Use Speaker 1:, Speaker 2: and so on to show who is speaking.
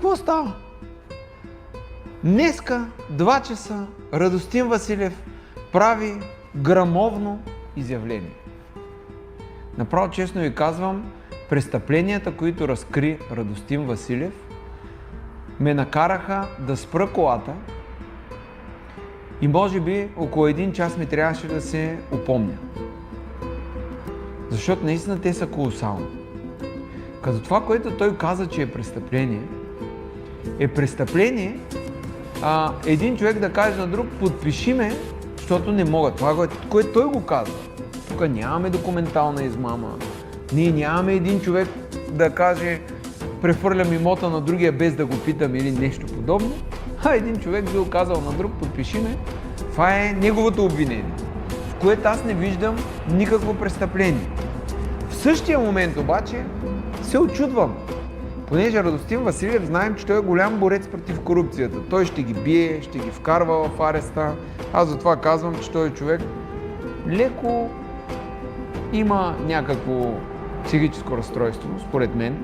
Speaker 1: какво става? Днеска, 2 часа, Радостин Василев прави грамовно изявление. Направо честно ви казвам, престъпленията, които разкри Радостин Василев, ме накараха да спра колата и може би около 1 час ми трябваше да се опомня. Защото наистина те са колосални. Като това, което той каза, че е престъпление един човек да каже на друг: подпиши ме, защото не мога. Това, което той го казва. Тук нямаме документална измама. Ние нямаме един човек да каже: прехвърлям имота на другия без да го питам или нещо подобно. А един човек бил казал на друг: подпиши ме. Това е неговото обвинение, в което аз не виждам никакво престъпление. В същия момент обаче се очудвам. Понеже Радостин Василев, знаем, че той е голям борец против корупцията. Той ще ги бие, ще ги вкарва в ареста. Аз затова казвам, че той е човек леко има някакво психическо разстройство, според мен.